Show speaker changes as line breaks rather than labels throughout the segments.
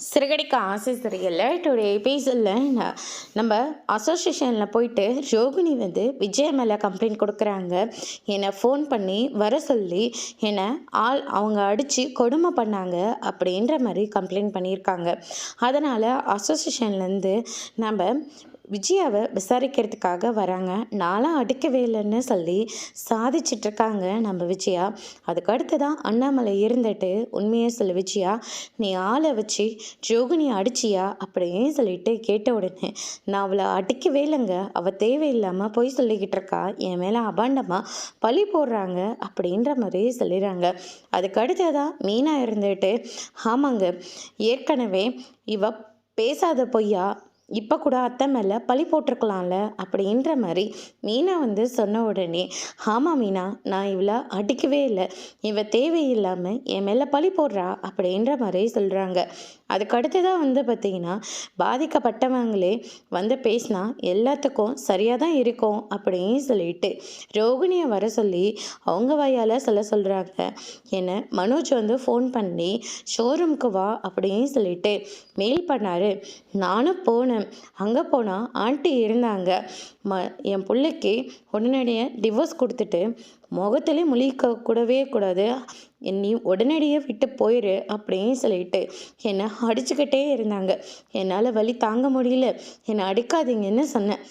சிறுகடிக்க ஆசை சரியில்லை. டுடே எபிசோடில் நம்ம அசோசியேஷனில் போயிட்டு ரோகிணி விஜய் மேலே கம்ப்ளைண்ட் கொடுக்குறாங்க. என்னை ஃபோன் பண்ணி வர சொல்லி என்னை அவங்க அடித்து கொடுமை பண்ணாங்க அப்படின்ற மாதிரி கம்ப்ளைண்ட் பண்ணியிருக்காங்க. அதனால் அசோசியேஷன்லேருந்து நம்ம விஜயாவை விசாரிக்கிறதுக்காக வராங்க. நானும் அடிக்கவே இல்லைன்னு சொல்லி சாதிச்சிட்ருக்காங்க நம்ம விஜயா. அதுக்கடுத்து தான் அண்ணாமலை இருந்துட்டு உண்மையை சொல்லு விஜயா, நீ ஆளை வச்சு ரோகிணி அடிச்சியா அப்படின்னு சொல்லிட்டு கேட்ட உடனே, நான் அவளை அடிக்கவே இல்லைங்க, அவள் தேவையில்லாமல் பொய் சொல்லிக்கிட்டு இருக்கா, என் மேலே அபாண்டமாக பழி போடுறாங்க அப்படின்ற மாதிரி சொல்லிடுறாங்க. அதுக்கடுத்து தான் மீனா இருந்துட்டு, ஆமாங்க, ஏற்கனவே இவ பேசாத பொய்யா இப்போ கூட அத்தை மேலே பழி போட்டிருக்கலாம்ல அப்படின்ற மாதிரி மீனா சொன்ன உடனே, ஆமாம் மீனா, நான் இவளை அடிக்கவே இல்லை, இவ தேவையில்லாமல் என் மேலே பழி போடுறா அப்படின்ற மாதிரி சொல்கிறாங்க. அதுக்கடுத்து தான் பார்த்திங்கன்னா, பாதிக்கப்பட்டவங்களே பேசினா எல்லாத்துக்கும் சரியாக தான் இருக்கும் அப்படின்னு சொல்லிட்டு ரோகிணியை வர சொல்லி அவங்க வாயால் சொல்கிறாங்க. என்னை மனோஜ் ஃபோன் பண்ணி ஷோரூமுக்கு வா அப்படின்னு சொல்லிட்டு மெயில் பண்ணார். நானும் போனேன். அங்கே போனால் ஆண்டி இருந்தாங்க. என் பிள்ளைக்கு உடனடியாக டிவோர்ஸ் கொடுத்துட்டு முகத்திலே முழிக்க கூடவே கூடாது, நீ உடனடியே விட்டு போயிரு அப்படின்னு சொல்லிட்டு என்னை அடிச்சுக்கிட்டே இருந்தாங்க. என்னால் வலி தாங்க முடியல, என்னை அடிக்காதீங்கன்னு சொன்னேன்.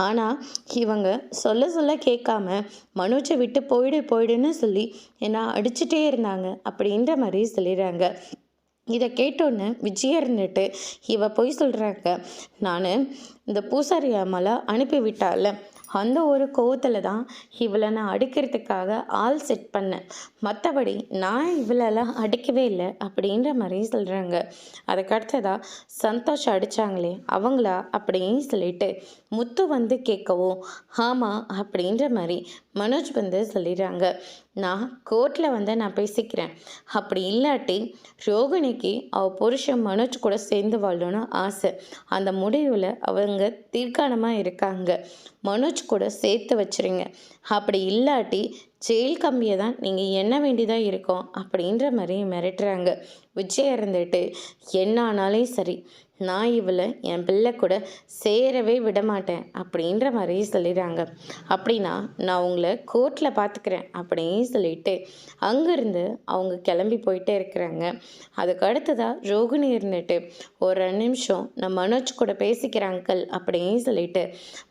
ஆனால் இவங்க சொல்ல கேட்காம மனோஜை விட்டு போயிடுன்னு சொல்லி என்னை அடிச்சுட்டே இருந்தாங்க அப்படின்ற மாதிரி சொல்லிடுறாங்க. இதை கேட்டோன்னு விஜயா இருந்துட்டு இவ போய் சொல்கிறாங்க, நான் இந்த பூசாரி அம்மாவை அனுப்பிவிட்டால அந்த ஒரு கோவத்தில் தான் இவளை நான் அடிக்கிறதுக்காக ஆள் செட் பண்ணேன், மற்றபடி நான் இவளெல்லாம் அடிக்கவே இல்லை அப்படின்ற மாதிரி சொல்கிறாங்க. அதுக்கடுத்ததாக சந்தோஷ் அடித்தாங்களே அவங்களா அப்படின்னு சொல்லிட்டு முத்து கேட்கவும், ஆமாம் அப்படின்ற மாதிரி மனோஜ் சொல்லிடுறாங்க. நான் கோர்ட்டில் நான் பேசிக்கிறேன், அப்படி இல்லாட்டி ரோகிணிக்கு அவள் புருஷன் மனோஜ் கூட சேர்ந்து வாழணும்னு ஆசை, அந்த முடிவில் அவங்க தீர்க்கானமாக இருக்காங்க, மனோஜ் கூட சேர்த்து வச்சுருங்க, அப்படி இல்லாட்டி ஜெயில் கம்பியை தான் நீங்கள் எண்ண வேண்டியதாக இருக்கும் அப்படின்ற மாதிரி மிரட்டுறாங்க. விஜய் இருந்துட்டு, என்ன ஆனாலும் சரி, நான் இவளை என் பிள்ளை கூட சேரவே விட மாட்டேன் அப்படின்ற மாதிரி சொல்லிடுறாங்க. அப்படின்னா நான் உங்களை கோர்ட்டில் பார்த்துக்கிறேன் அப்படின்னு சொல்லிட்டு அங்கேருந்து அவங்க கிளம்பி போயிட்டே இருக்கிறாங்க. அதுக்கு அடுத்ததாக ரோகிணி இருந்துட்டு, ஒரு நிமிஷம் நான் மனோஜ் கூட பேசிக்கிறேன் அங்கிள் அப்படின்னு சொல்லிட்டு,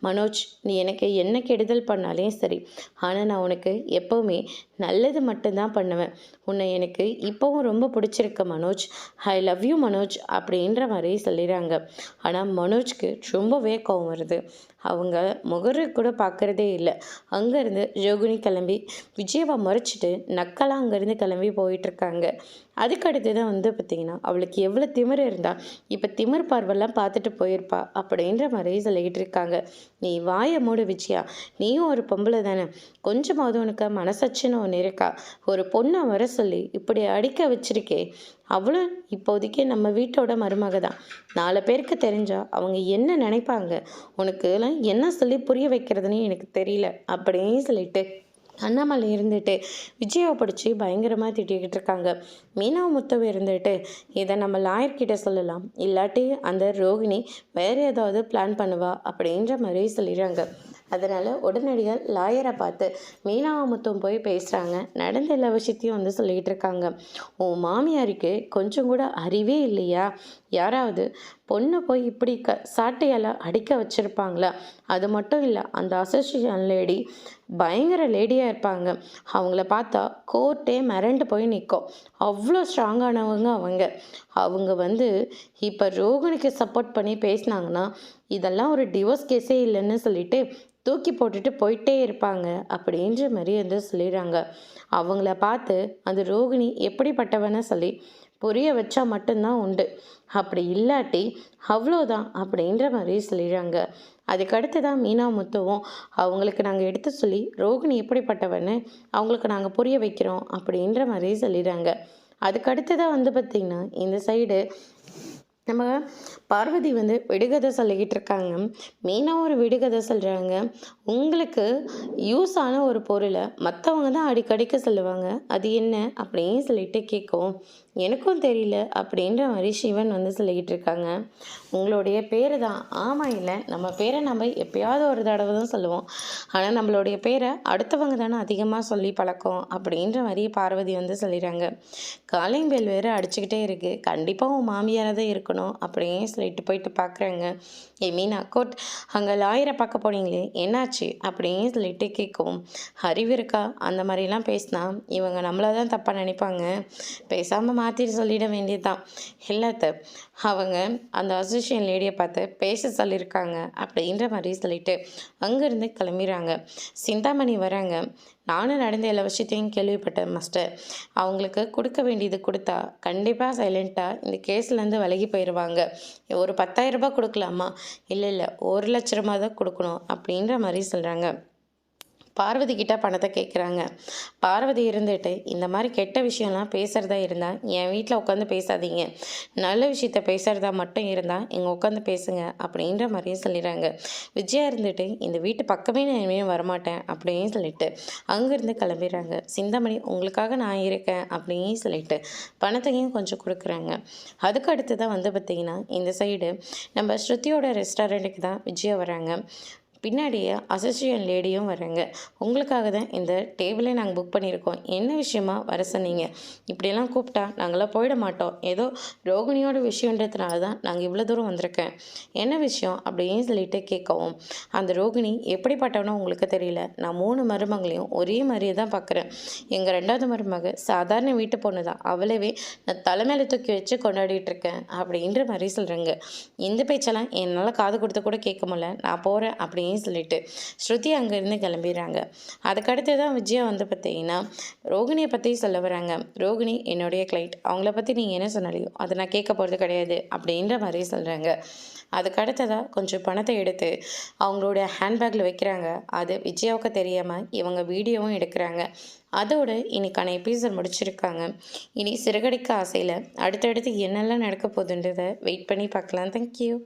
மனோஜ், நீ எனக்கு என்ன கெடுதல் பண்ணாலே சரி, ஆனால் நான் உனக்கு எப்போவுமே நல்லது மட்டும்தான் பண்ணுவேன், உன்னை எனக்கு இப்போவும் ரொம்ப பிடிச்சிருக்கு Manoj, I love you Manoj அப்படின்ற மாதிரி சொல்லிடுறாங்க. ஆனால் மனோஜ்க்கு ரொம்பவே கோவம் வருது. அவங்க முகரை கூட பார்க்குறதே இல்லை. அங்கேருந்து ரோகிணி கிளம்பி விஜயவை மறைச்சிட்டு நக்கலாக அங்கேருந்து கிளம்பி போயிட்டுருக்காங்க. அதுக்கடுத்து தான் பார்த்திங்கன்னா, அவளுக்கு எவ்வளோ திமிர் இருந்தால் இப்போ திமிர் பார்வெல்லாம் பார்த்துட்டு போயிருப்பா அப்படின்ற மாதிரி சொல்லிக்கிட்டு இருக்காங்க. நீ வாயை மூடு விஜயா, நீயும் ஒரு பொம்பளை தானே, கொஞ்சமாவது உனக்கு மனசாட்சின்னு ஒன்று இருக்கா, ஒரு பொண்ணை வர சொல்லி இப்படி அடிக்க வச்சிருக்கே, அவளும் இப்போதைக்கு நம்ம வீட்டோட மருமக தான், 4 பேருக்கு தெரிஞ்சா அவங்க என்ன நினைப்பாங்க, உனக்கு என்ன சொல்லி புரிய வைக்கிறதுன்னு எனக்கு தெரியல அப்படின்னு சொல்லிட்டு அண்ணாமலை இருந்துட்டு விஜயாவை பிடிச்சி பயங்கரமாக திட்டிக்கிட்டு இருக்காங்க. மீனாவை முத்தவை இருந்துட்டு, இதை நம்ம லாயர்கிட்ட சொல்லலாம், இல்லாட்டி அந்த ரோகிணி வேறு ஏதாவது பிளான் பண்ணுவா அப்படின்ற மாதிரி சொல்லிடுறாங்க. அதனால் உடனடியாக லாயரை பார்த்து மீனாவை முத்தம் போய் பேசுகிறாங்க. நடந்த எல்லா விஷயத்தையும் சொல்லிக்கிட்டு இருக்காங்க. உன் மாமியாருக்கு கொஞ்சம் கூட அறிவே இல்லையா, யாராவது பொண்ணை போய் இப்படி சாட்டையால் அடிக்க வச்சுருப்பாங்களா, அது மட்டும் இல்லை அந்த அசோசியேஷன் லேடி பயங்கர லேடியாக இருப்பாங்க, அவங்கள பார்த்தா கோர்ட்டே மிரண்டு போய் நிற்கும், அவ்வளோ ஸ்ட்ராங்கானவங்க அவங்க இப்போ ரோகிணிக்கு சப்போர்ட் பண்ணி பேசினாங்கன்னா இதெல்லாம் ஒரு டிவோர்ஸ் கேஸே இல்லைன்னு சொல்லிட்டு தூக்கி போட்டுட்டு போயிட்டே இருப்பாங்க அப்படின்ற மாதிரி சொல்லிடுறாங்க. அவங்கள பார்த்து அந்த ரோகிணி எப்படிப்பட்டவன்னு சொல்லி புரிய வச்சா மட்டும்தான் உண்டு, அப்படி இல்லாட்டி அவ்வளோதான் அப்படின்ற மாதிரி சொல்லிடுறாங்க. அதுக்கடுத்து தான் மீனா முத்துவும் அவங்களுக்கு நாங்கள் எடுத்து சொல்லி ரோகிணி எப்படிப்பட்டவன்னு அவங்களுக்கு நாங்கள் புரிய வைக்கிறோம் அப்படின்ற மாதிரி சொல்லிடுறாங்க. அதுக்கடுத்து தான் பார்த்திங்கன்னா இந்த சைடு நம்ம பார்வதி விடுகதை சொல்லிக்கிட்டு இருக்காங்க. மீனா ஒரு விடுகதை சொல்கிறாங்க. உங்களுக்கு யூஸ் ஆன ஒரு பொருளை மற்றவங்க தான் அடிக்கடிக்க சொல்லுவாங்க. அது என்ன அப்படின்னு சொல்லிட்டு கேட்கவும், எனக்கும் தெரியல அப்படின்ற மாதிரி சிவன் வந்து சொல்லிக்கிட்டு இருக்காங்க. உங்களுடைய பேரு தான். ஆமா இல்ல, நம்ம பேரை நம்ம எப்பயாவது ஒரு தடவை தான் சொல்லுவோம். ஆனால் நம்மளுடைய பேரை அடுத்தவங்க தானே அதிகமாக சொல்லி பழக்கம் அப்படின்ற மாதிரி பார்வதி வந்து சொல்லிடுறாங்க. காலிங் பெல் வேறு அடிச்சுக்கிட்டே இருக்குது, கண்டிப்பாக உன் மாமியாராக தான் இருக்கணும் அப்படின்னு சொல்லிட்டு போயிட்டு பார்க்குறாங்க. மீனா கோட், அங்கே லாயரை பார்க்க போனீங்களே என்னாச்சு அப்படின்னு சொல்லிட்டு கேட்கவும், அறிவு இருக்கா? அந்த மாதிரிலாம் பேசினா இவங்க நம்மளை தான் தப்பாக நினைப்பாங்க, பேசாமல் மாற்றிட்டு சொல்லிட வேண்டியதுதான். எல்லாத்த அவங்க அந்த அசோசியேஷன் லேடியை பார்த்து பேச சொல்லியிருக்காங்க அப்படின்ற மாதிரி சொல்லிட்டு அங்கேருந்து கிளம்பிடுறாங்க. சிந்தாமணி வராங்க. நானும் நடந்த எல்லா விஷயத்தையும் கேள்விப்பட்டேன் மாஸ்டர். அவங்களுக்கு கொடுக்க வேண்டியது கொடுத்தா கண்டிப்பாக சைலண்ட்டாக இந்த கேஸ்லேருந்து விலகி போயிடுவாங்க. ஒரு 10,000 ரூபாய் கொடுக்கலாமா? இல்லை இல்லை, 1,00,000 தான் கொடுக்கணும் அப்படின்ற மாதிரி சொல்கிறாங்க. பார்வதி கிட்ட பணத்தை கேட்குறாங்க. பார்வதி இருந்துட்டு, இந்த மாதிரி கெட்ட விஷயம்லாம் பேசுகிறதா இருந்தால் என் வீட்டில் உட்காந்து பேசாதீங்க, நல்ல விஷயத்த பேசுகிறதா மட்டும் இருந்தால் இங்கே உட்காந்து பேசுங்க அப்படின்ற மாதிரியே சொல்லிடுறாங்க. விஜயா இருந்துட்டு, இந்த வீட்டு பக்கமே நான் இனிமேல் வரமாட்டேன் அப்படின்னு சொல்லிட்டு அங்கேருந்து கிளம்பிடுறாங்க. சிந்தாமணி, உங்களுக்காக நான் இருக்கேன் அப்படின்னு சொல்லிட்டு பணத்தையும் கொஞ்சம் கொடுக்குறாங்க. அதுக்கு அடுத்து தான் வந்து பார்த்திங்கன்னா இந்த சைடு நம்ம ஸ்ருதியோட ரெஸ்டாரண்ட்டுக்கு தான் விஜயா வராங்க. பின்னாடியே அசோசியேஷன் லேடியும் வராங்க. உங்களுக்காக தான் இந்த டேபிளை நாங்கள் புக் பண்ணியிருக்கோம், என்ன விஷயமா வர சொன்னீங்க? இப்படியெல்லாம் கூப்பிட்டா நாங்களாம் போயிட மாட்டோம், ஏதோ ரோகிணியோட விஷயன்றதுனால தான் நாங்கள் இவ்வளோ தூரம் வந்திருக்கேன், என்ன விஷயம் அப்படின்னு சொல்லிட்டு கேட்கவும், அந்த ரோகிணி எப்படிப்பட்டவனோ உங்களுக்கு தெரியல, நான் 3 மருமகளையும் ஒரே மாதிரியே தான் பார்க்குறேன். எங்கள் 2வது மருமக சாதாரண வீட்டு பொண்ணு தான், அவளவே நான் தலைமையில தூக்கி வச்சு கொண்டாடிட்டு இருக்கேன் அப்படின்ற மாதிரி சொல்கிறாங்க. இந்த பேச்செல்லாம் என்னால் காது கொடுத்து கூட கேட்க முடியல, நான் போகிறேன் அப்படின்னு சொல்லிட்டு ஸ்ருதி அங்கேருந்து கிளம்பிடுறாங்க. அதுக்கடுத்து தான் விஜயா வந்து பார்த்தீங்கன்னா ரோகிணியை பற்றி சொல்ல வராங்க. ரோகிணி என்னுடைய கிளைண்ட், அவங்கள பற்றி நீங்கள் என்ன சொன்னாலையும் அதை நான் கேட்க போகிறது கிடையாது அப்படின்ற மாதிரி சொல்கிறாங்க. அதுக்கடுத்ததாக கொஞ்சம் பணத்தை எடுத்து அவங்களோட ஹேண்ட்பேக்கில் வைக்கிறாங்க. அது விஜயாவுக்கு தெரியாமல் இவங்க வீடியோவும் எடுக்கிறாங்க. அதோட இன்னைக்கான எபிசோட் முடிச்சிருக்காங்க. இனி சிறகடிக்க ஆசையில் அடுத்தடுத்து என்னெல்லாம் நடக்க போகுதுன்றதை வெயிட் பண்ணி பார்க்கலாம். தேங்க்யூ.